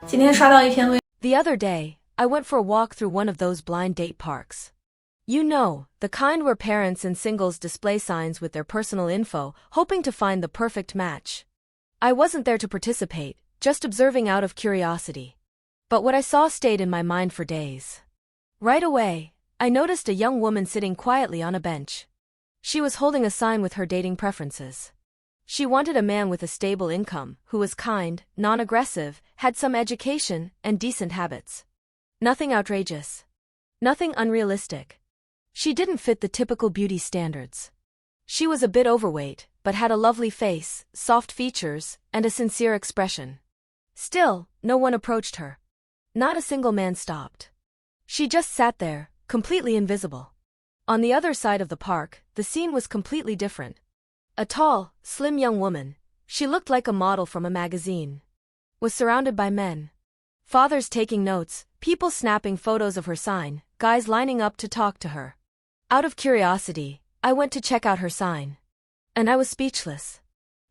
The other day, I went for a walk through one of those blind date parks. You know, the kind where parents and singles display signs with their personal info, hoping to find the perfect match. I wasn't there to participate, just observing out of curiosity. But what I saw stayed in my mind for days. Right away, I noticed a young woman sitting quietly on a bench. She was holding a sign with her dating preferences. She wanted a man with a stable income, who was kind, non-aggressive, had some education, and decent habits. Nothing outrageous. Nothing unrealistic. She didn't fit the typical beauty standards. She was a bit overweight, but had a lovely face, soft features, and a sincere expression. Still, no one approached her. Not a single man stopped. She just sat there, completely invisible. On the other side of the park, the scene was completely different. A tall, slim young woman, she looked like a model from a magazine, was surrounded by men. Fathers taking notes, people snapping photos of her sign, guys lining up to talk to her. Out of curiosity, I went to check out her sign. And I was speechless.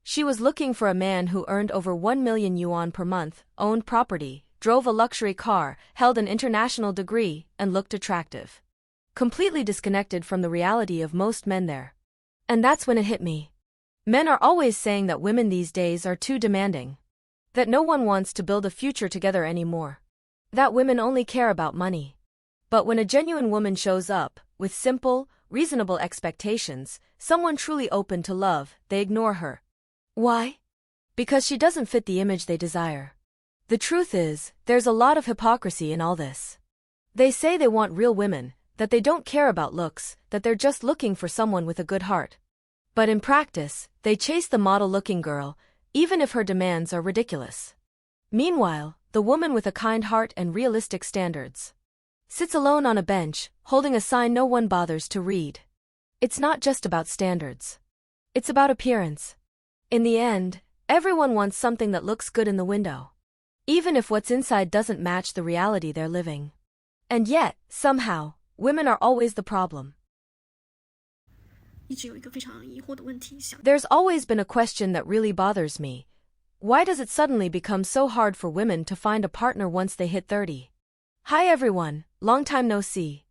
She was looking for a man who earned over 1 million yuan per month, owned property, drove a luxury car, held an international degree, and looked attractive. Completely disconnected from the reality of most men there. And that's when it hit me. Men are always saying that women these days are too demanding. That no one wants to build a future together anymore. That women only care about money. But when a genuine woman shows up, with simple, reasonable expectations, someone truly open to love, they ignore her. Why? Because she doesn't fit the image they desire. The truth is, there's a lot of hypocrisy in all this. They say they want real women, that they don't care about looks, that they're just looking for someone with a good heart. But in practice, they chase the model-looking girl, even if her demands are ridiculous. Meanwhile, the woman with a kind heart and realistic standards sits alone on a bench, holding a sign no one bothers to read. It's not just about standards. It's about appearance. In the end, everyone wants something that looks good in the window, even if what's inside doesn't match the reality they're living. And yet, somehow, women are always the problem. There's always been a question that really bothers me. Why does it suddenly become so hard for women to find a partner once they hit 30? Hi everyone, long time no see.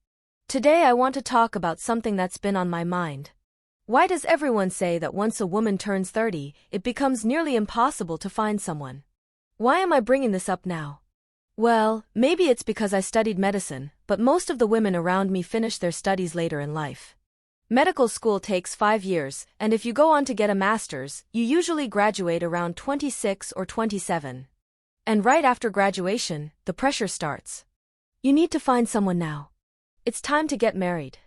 Today I want to talk about something that's been on my mind. Why does everyone say that once a woman turns 30, it becomes nearly impossible to find someone? Why am I bringing this up now? Well, maybe it's because I studied medicine, but most of the women around me finish their studies later in life. Medical school takes 5 years, and if you go on to get a master's, you usually graduate around 26 or 27. And right after graduation, the pressure starts. You need to find someone now. It's time to get married.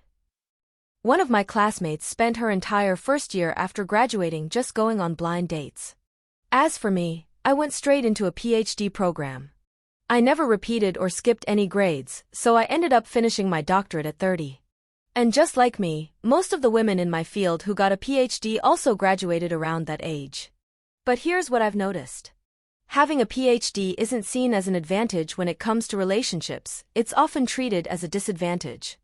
One of my classmates spent her entire first year after graduating just going on blind dates. As for me, I went straight into a PhD program. I never repeated or skipped any grades, so I ended up finishing my doctorate at 30. And just like me, most of the women in my field who got a PhD also graduated around that age. But here's what I've noticed. Having a PhD isn't seen as an advantage when it comes to relationships, it's often treated as a disadvantage.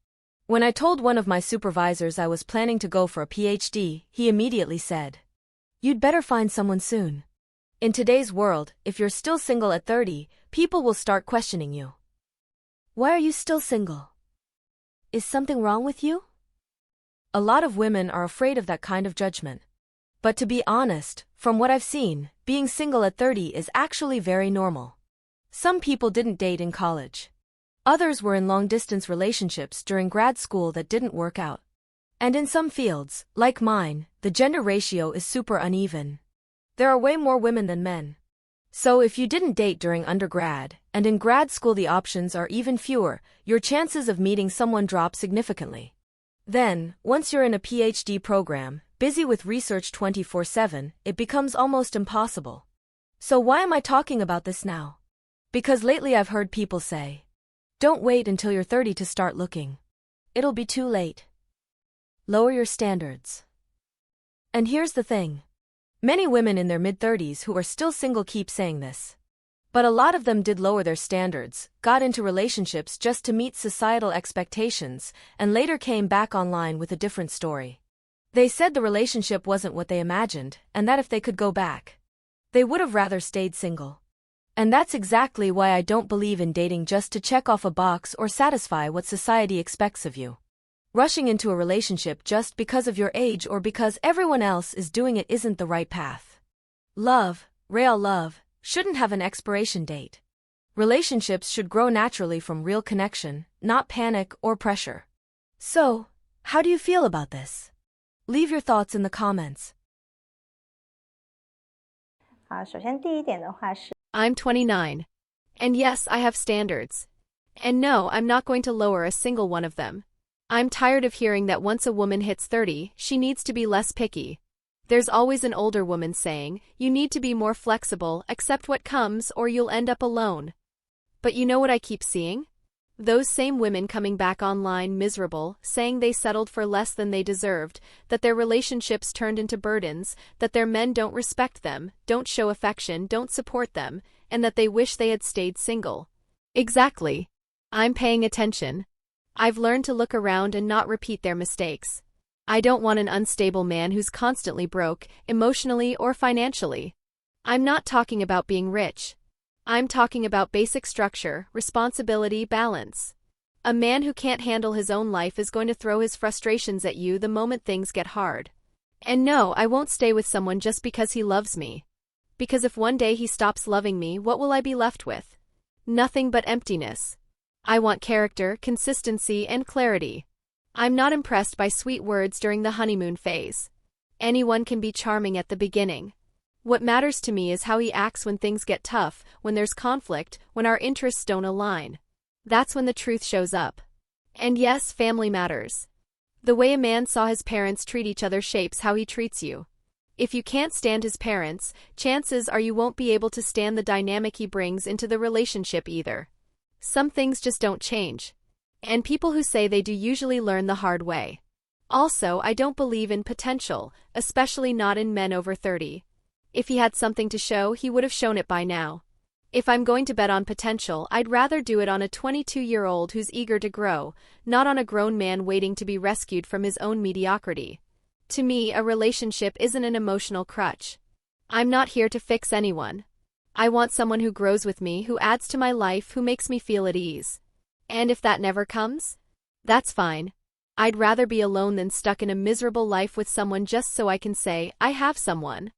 When I told one of my supervisors I was planning to go for a PhD, he immediately said, "You'd better find someone soon. In today's world, if you're still single at 30, people will start questioning you. Why are you still single? Is something wrong with you?" A lot of women are afraid of that kind of judgment. But to be honest, from what I've seen, being single at 30 is actually very normal. Some people didn't date in college. Others were in long-distance relationships during grad school that didn't work out. And in some fields, like mine, the gender ratio is super uneven. There are way more women than men. So if you didn't date during undergrad, and in grad school the options are even fewer, your chances of meeting someone drop significantly. Then, once you're in a PhD program, busy with research 24/7, it becomes almost impossible. So why am I talking about this now? Because lately I've heard people say, "Don't wait until you're 30 to start looking. It'll be too late. Lower your standards." And here's the thing. Many women in their mid-30s who are still single keep saying this. But a lot of them did lower their standards, got into relationships just to meet societal expectations, and later came back online with a different story. They said the relationship wasn't what they imagined, and that if they could go back, they would have rather stayed single. And that's exactly why I don't believe in dating just to check off a box or satisfy what society expects of you. Rushing into a relationship just because of your age or because everyone else is doing it isn't the right path. Love, real love, shouldn't have an expiration date. Relationships should grow naturally from real connection, not panic or pressure. So, how do you feel about this? Leave your thoughts in the comments. 好，首先第一点的话是 I'm 29. And yes, I have standards. And no, I'm not going to lower a single one of them. I'm tired of hearing that once a woman hits 30, she needs to be less picky. There's always an older woman saying, you need to be more flexible, accept what comes, or you'll end up alone. But you know what I keep seeing? Those same women coming back online miserable, saying they settled for less than they deserved, that their relationships turned into burdens, that their men don't respect them, don't show affection, don't support them, and that they wish they had stayed single. Exactly. I'm paying attention. I've learned to look around and not repeat their mistakes. I don't want an unstable man who's constantly broke, emotionally or financially. I'm not talking about being rich. I'm talking about basic structure, responsibility, balance. A man who can't handle his own life is going to throw his frustrations at you the moment things get hard. And no, I won't stay with someone just because he loves me. Because if one day he stops loving me, what will I be left with? Nothing but emptiness. I want character, consistency, and clarity. I'm not impressed by sweet words during the honeymoon phase. Anyone can be charming at the beginning. What matters to me is how he acts when things get tough, when there's conflict, when our interests don't align. That's when the truth shows up. And yes, family matters. The way a man saw his parents treat each other shapes how he treats you. If you can't stand his parents, chances are you won't be able to stand the dynamic he brings into the relationship either. Some things just don't change. And people who say they do usually learn the hard way. Also, I don't believe in potential, especially not in men over 30. If he had something to show, he would have shown it by now. If I'm going to bet on potential, I'd rather do it on a 22-year-old who's eager to grow, not on a grown man waiting to be rescued from his own mediocrity. To me, a relationship isn't an emotional crutch. I'm not here to fix anyone. I want someone who grows with me, who adds to my life, who makes me feel at ease. And if that never comes? That's fine. I'd rather be alone than stuck in a miserable life with someone just so I can say, I have someone.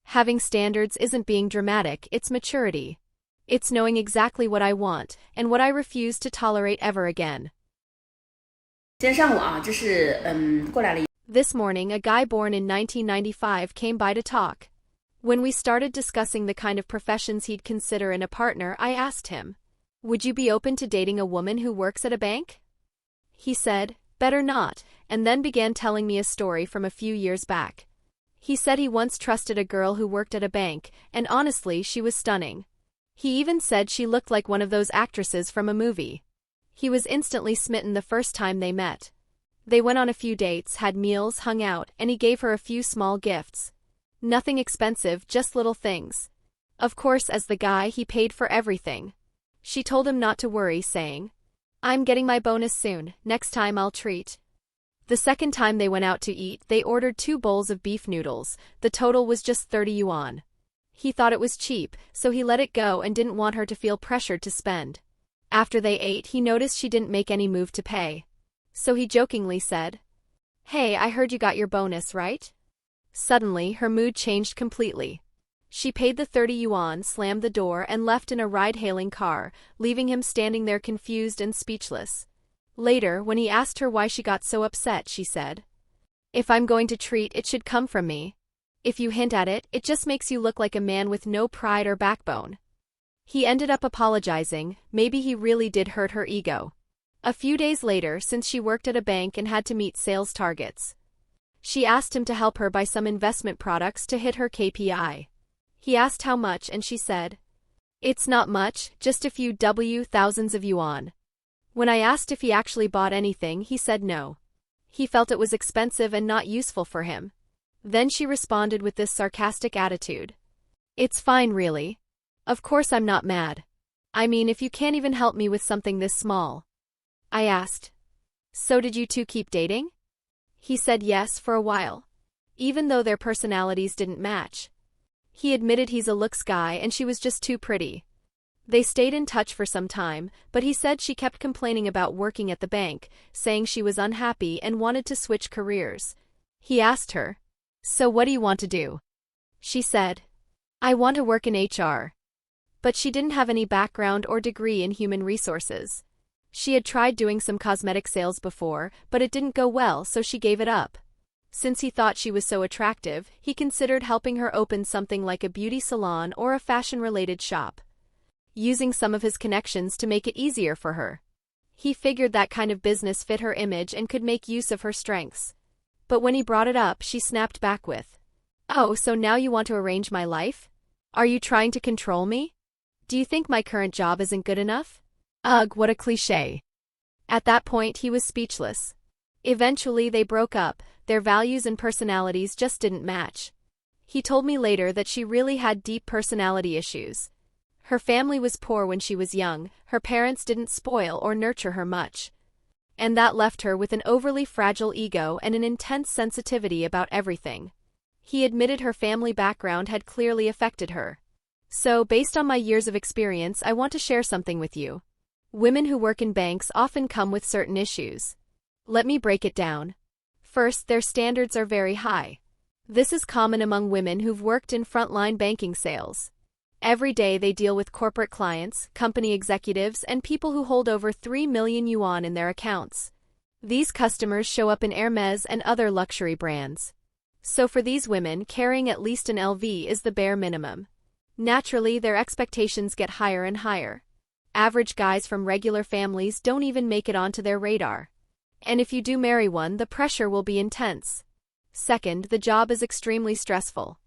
Having standards isn't being dramatic, it's maturity. It's knowing exactly what I want, and what I refuse to tolerate ever again. This morning, a guy born in 1995 came by to talk. When we started discussing the kind of professions he'd consider in a partner, I asked him, would you be open to dating a woman who works at a bank? He said, better not, and then began telling me a story from a few years back. He said he once trusted a girl who worked at a bank, and honestly, she was stunning. He even said she looked like one of those actresses from a movie. He was instantly smitten the first time they met. They went on a few dates, had meals, hung out, and he gave her a few small gifts. Nothing expensive, just little things. Of course, as the guy, he paid for everything. She told him not to worry, saying, I'm getting my bonus soon, next time I'll treat. The second time they went out to eat, they ordered 2 bowls of beef noodles. The total was just 30 yuan. He thought it was cheap, so he let it go and didn't want her to feel pressured to spend. After they ate, he noticed she didn't make any move to pay. So he jokingly said, Hey, I heard you got your bonus, right? Suddenly, her mood changed completely. She paid the 30 yuan, slammed the door, and left in a ride-hailing car, leaving him standing there confused and speechless. Later, when he asked her why she got so upset, she said, If I'm going to treat, it should come from me. If you hint at it, it just makes you look like a man with no pride or backbone. He ended up apologizing. Maybe he really did hurt her ego. A few days later, since she worked at a bank and had to meet sales targets, she asked him to help her buy some investment products to hit her KPI. He asked how much and she said, It's not much, just a few thousands of yuan. When I asked if he actually bought anything, he said no. He felt it was expensive and not useful for him. Then she responded with this sarcastic attitude. It's fine, really. Of course I'm not mad. I mean, if you can't even help me with something this small. I asked, So did you two keep dating? He said yes for a while. Even though their personalities didn't match. He admitted he's a looks guy and she was just too pretty. They stayed in touch for some time, but he said she kept complaining about working at the bank, saying she was unhappy and wanted to switch careers. He asked her, "So what do you want to do?" She said, "I want to work in HR." But she didn't have any background or degree in human resources. She had tried doing some cosmetic sales before, but it didn't go well, so she gave it up. Since he thought she was so attractive, he considered helping her open something like a beauty salon or a fashion-related shop, using some of his connections to make it easier for her. He figured that kind of business fit her image and could make use of her strengths. But when he brought it up, she snapped back with, "Oh, so now you want to arrange my life? Are you trying to control me? Do you think my current job isn't good enough?" Ugh, what a cliché. At that point, he was speechless. Eventually, they broke up. Their values and personalities just didn't match. He told me later that she really had deep personality issues. Her family was poor when she was young, her parents didn't spoil or nurture her much. And that left her with an overly fragile ego and an intense sensitivity about everything. He admitted her family background had clearly affected her. So, based on my years of experience, I want to share something with you. Women who work in banks often come with certain issues. Let me break it down. First, their standards are very high. This is common among women who've worked in frontline banking sales. Every day they deal with corporate clients, company executives, and people who hold over 3 million yuan in their accounts. These customers show up in Hermes and other luxury brands. So for these women, carrying at least an LV is the bare minimum. Naturally, their expectations get higher and higher. Average guys from regular families don't even make it onto their radar. And if you do marry one, the pressure will be intense. Second, the job is extremely stressful.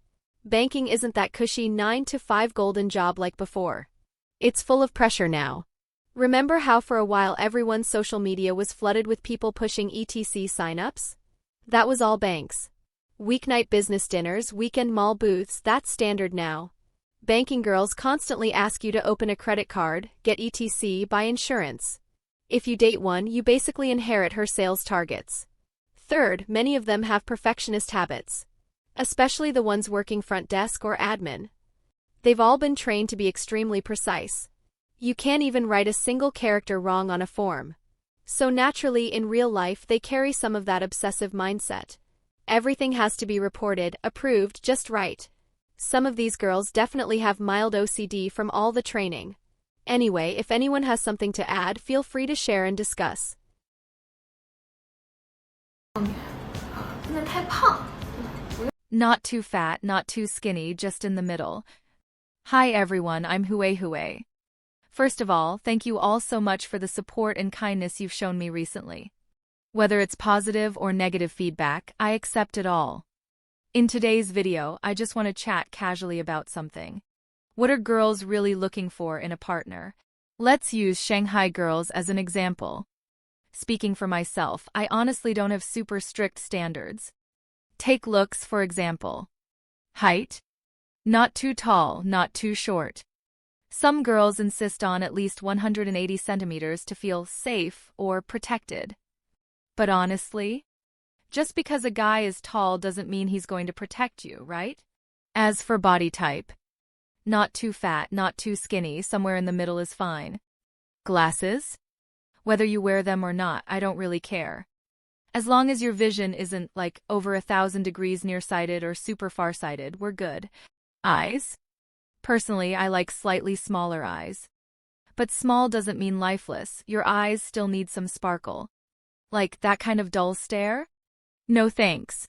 Banking isn't that cushy 9 to 5 golden job like before. It's full of pressure now. Remember how for a while everyone's social media was flooded with people pushing ETC signups? That was all banks. Weeknight business dinners, weekend mall booths, that's standard now. Banking girls constantly ask you to open a credit card, get ETC, buy insurance. If you date one, you basically inherit her sales targets. Third, many of them have perfectionist habits, especially the ones working front desk or admin. They've all been trained to be extremely precise. You can't even write a single character wrong on a form. So naturally, in real life, they carry some of that obsessive mindset. Everything has to be reported, approved, just right. Some of these girls definitely have mild OCD from all the training. Anyway, if anyone has something to add, feel free to share and discuss. 真的太胖。 Not too fat, not too skinny, just in the middle. Hi everyone, I'm Hue. First of all, thank you all so much for the support and kindness you've shown me recently. Whether it's positive or negative feedback, I accept it all. In today's video, I just want to chat casually about something. What are girls really looking for in a partner? Let's use Shanghai girls as an example. Speaking for myself, I honestly don't have super strict standards. Take looks, for example. Height? Not too tall, not too short. Some girls insist on at least 180 centimeters to feel safe or protected. But honestly, just because a guy is tall doesn't mean he's going to protect you, right? As for body type, not too fat, not too skinny, somewhere in the middle is fine. Glasses? Whether you wear them or not, I don't really care. As long as your vision isn't like over 1,000 degrees nearsighted or super farsighted, we're good. Eyes? Personally, I like slightly smaller eyes. But small doesn't mean lifeless, your eyes still need some sparkle. Like that kind of dull stare? No thanks.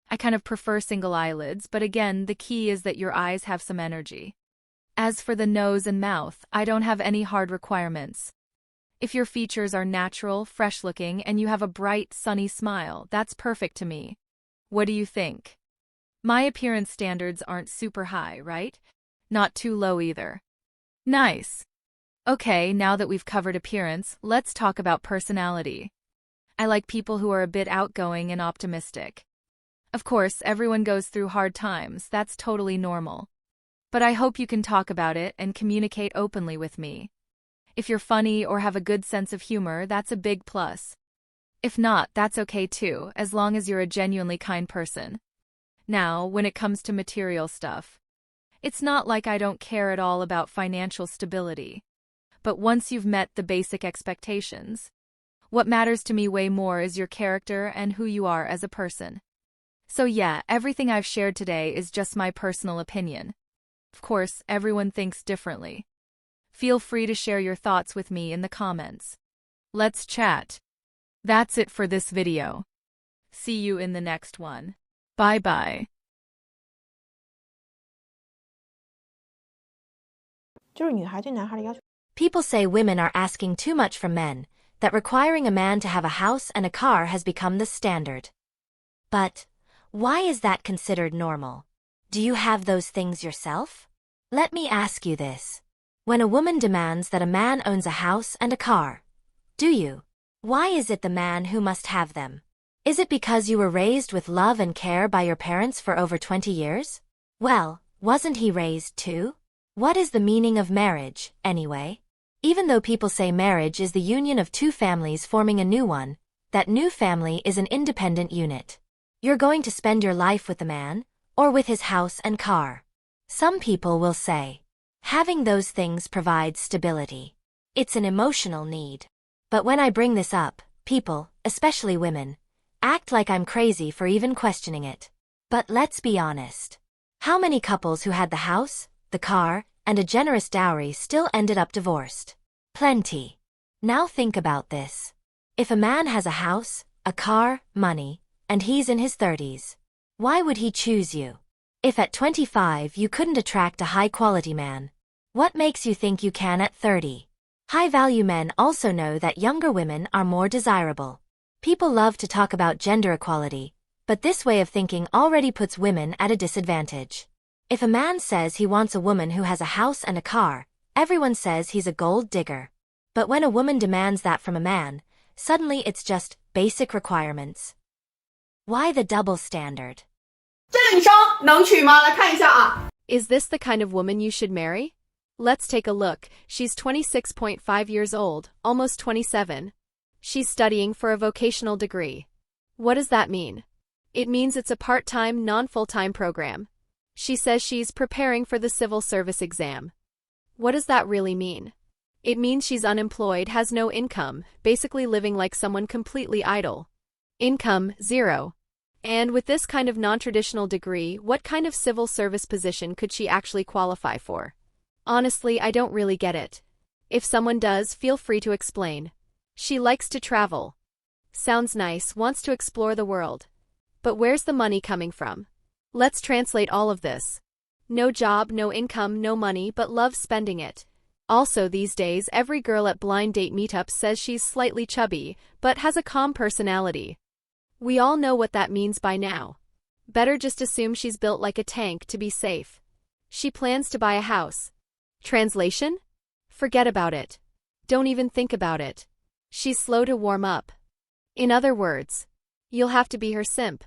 I kind of prefer single eyelids, but again, the key is that your eyes have some energy. As for the nose and mouth, I don't have any hard requirements. If your features are natural, fresh-looking, and you have a bright, sunny smile, that's perfect to me. What do you think? My appearance standards aren't super high, right? Not too low either. Nice. Okay, now that we've covered appearance, let's talk about personality. I like people who are a bit outgoing and optimistic. Of course, everyone goes through hard times, that's totally normal. But I hope you can talk about it and communicate openly with me. If you're funny or have a good sense of humor, that's a big plus. If not, that's okay too, as long as you're a genuinely kind person. Now, when it comes to material stuff, It's not like I don't care at all about financial stability. But once you've met the basic expectations, what matters to me way more is your character and who you are as a person. So yeah, everything I've shared today is just my personal opinion. Of course, everyone thinks differently. Feel free to share your thoughts with me in the comments. Let's chat. That's it for this video. See you in the next one. Bye bye. 就是女孩对男孩的要求。 People say women are asking too much from men, that requiring a man to have a house and a car has become the standard. But why is that considered normal? Do you have those things yourself? Let me ask you this. When a woman demands that a man owns a house and a car, do you? Why is it the man who must have them? Is it because you were raised with love and care by your parents for over 20 years? Well, wasn't he raised too? What is the meaning of marriage, anyway? Even though people say marriage is the union of two families forming a new one, that new family is an independent unit. You're going to spend your life with the man, or with his house and car. Some people will say, having those things provides stability. It's an emotional need. But when I bring this up, people, especially women, act like I'm crazy for even questioning it. But let's be honest. How many couples who had the house, the car, and a generous dowry still ended up divorced? Plenty. Now think about this. If a man has a house, a car, money, and he's in his 30s, why would he choose you? If at 25 you couldn't attract a high-quality man, what makes you think you can at 30? High-value men also know that younger women are more desirable. People love to talk about gender equality, but this way of thinking already puts women at a disadvantage. If a man says he wants a woman who has a house and a car, everyone says he's a gold digger. But when a woman demands that from a man, suddenly it's just basic requirements. Why the double standard? 这个女生能娶吗？来看一下啊。 Is this the kind of woman you should marry? Let's take a look. She's 26.5 years old, almost 27. She's studying for a vocational degree. What does that mean? It means it's a part-time, non-full-time program. She says she's preparing for the civil service exam. What does that really mean? It means she's unemployed, has no income, basically living like someone completely idle. Income, zero. And with this kind of non-traditional degree, what kind of civil service position could she actually qualify for? Honestly, I don't really get it. If someone does, feel free to explain. She likes to travel. Sounds nice, wants to explore the world. But where's the money coming from? Let's translate all of this. No job, no income, no money, but loves spending it. Also these days, every girl at blind date meetups says she's slightly chubby, but has a calm personality. We all know what that means by now. Better just assume she's built like a tank to be safe. She plans to buy a house. Translation? Forget about it. Don't even think about it. She's slow to warm up. In other words, you'll have to be her simp.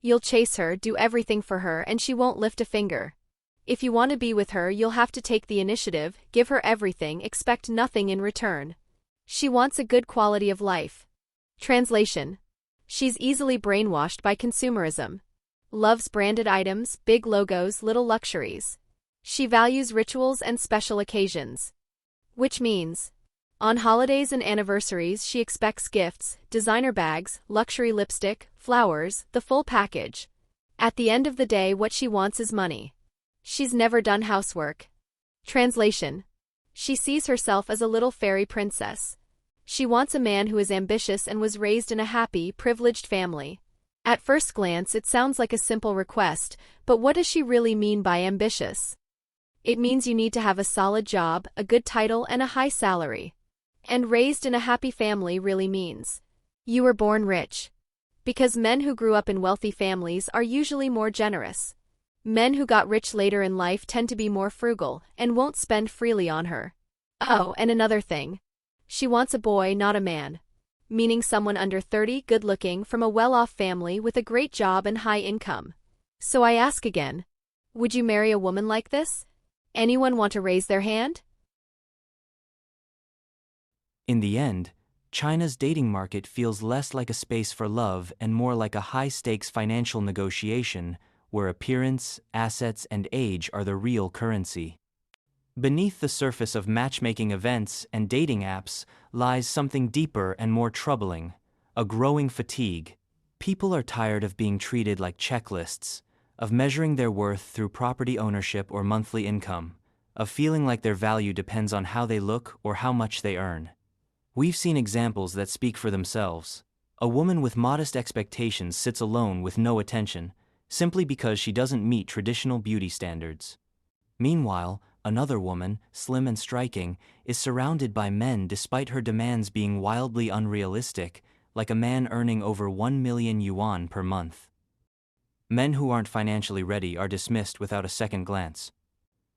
You'll chase her, do everything for her, and she won't lift a finger. If you want to be with her, you'll have to take the initiative, give her everything, expect nothing in return. She wants a good quality of life. Translation. She's easily brainwashed by consumerism. Loves branded items, big logos, little luxuries. She values rituals and special occasions. Which means, on holidays and anniversaries she expects gifts, designer bags, luxury lipstick, flowers, the full package. At the end of the day, what she wants is money. She's never done housework. Translation. She sees herself as a little fairy princess. She wants a man who is ambitious and was raised in a happy, privileged family. At first glance, it sounds like a simple request, but what does she really mean by ambitious? It means you need to have a solid job, a good title, and a high salary. And raised in a happy family really means you were born rich. Because men who grew up in wealthy families are usually more generous. Men who got rich later in life tend to be more frugal and won't spend freely on her. Oh, and another thing. She wants a boy, not a man. Meaning someone under 30, good-looking, from a well-off family with a great job and high income. So I ask again, would you marry a woman like this? Anyone want to raise their hand? In the end, China's dating market feels less like a space for love and more like a high-stakes financial negotiation, where appearance, assets, and age are the real currency. Beneath the surface of matchmaking events and dating apps lies something deeper and more troubling: a growing fatigue. People are tired of being treated like checklists, of measuring their worth through property ownership or monthly income, of feeling like their value depends on how they look or how much they earn. We've seen examples that speak for themselves. A woman with modest expectations sits alone with no attention, simply because she doesn't meet traditional beauty standards. Meanwhile, another woman, slim and striking, is surrounded by men despite her demands being wildly unrealistic, like a man earning over 1 million yuan per month. Men who aren't financially ready are dismissed without a second glance.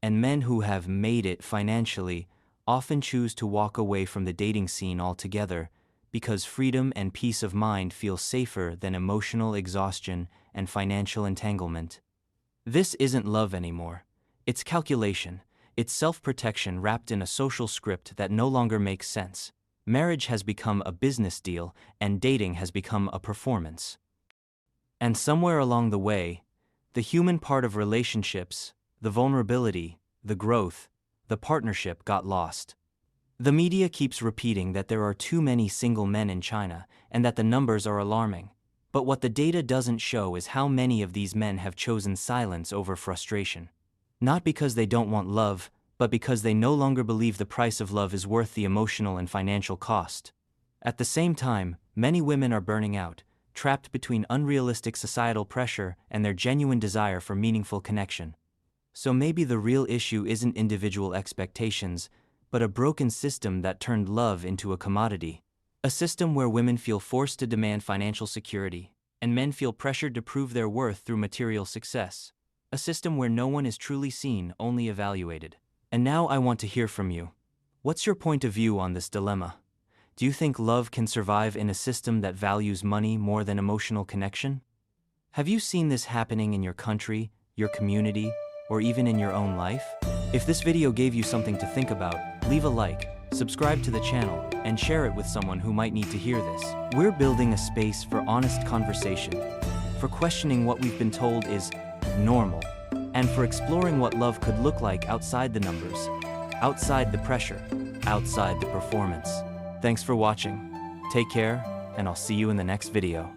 And men who have made it financially often choose to walk away from the dating scene altogether, because freedom and peace of mind feel safer than emotional exhaustion and financial entanglement. This isn't love anymore. It's calculation. It's self-protection wrapped in a social script that no longer makes sense. Marriage has become a business deal, and dating has become a performance. And somewhere along the way, the human part of relationships, the vulnerability, the growth, the partnership got lost. The media keeps repeating that there are too many single men in China, and that the numbers are alarming. But what the data doesn't show is how many of these men have chosen silence over frustration. Not because they don't want love, but because they no longer believe the price of love is worth the emotional and financial cost. At the same time, many women are burning out, trapped between unrealistic societal pressure and their genuine desire for meaningful connection. So maybe the real issue isn't individual expectations, but a broken system that turned love into a commodity. A system where women feel forced to demand financial security, and men feel pressured to prove their worth through material success. A system where no one is truly seen, only evaluated. And now I want to hear from you. What's your point of view on this dilemma? Do you think love can survive in a system that values money more than emotional connection? Have you seen this happening in your country, your community, or even in your own life? If this video gave you something to think about, leave a like, subscribe to the channel, and share it with someone who might need to hear this. We're building a space for honest conversation, for questioning what we've been told is normal, and for exploring what love could look like outside the numbers, outside the pressure, outside the performance. Thanks for watching. Take care, and I'll see you in the next video.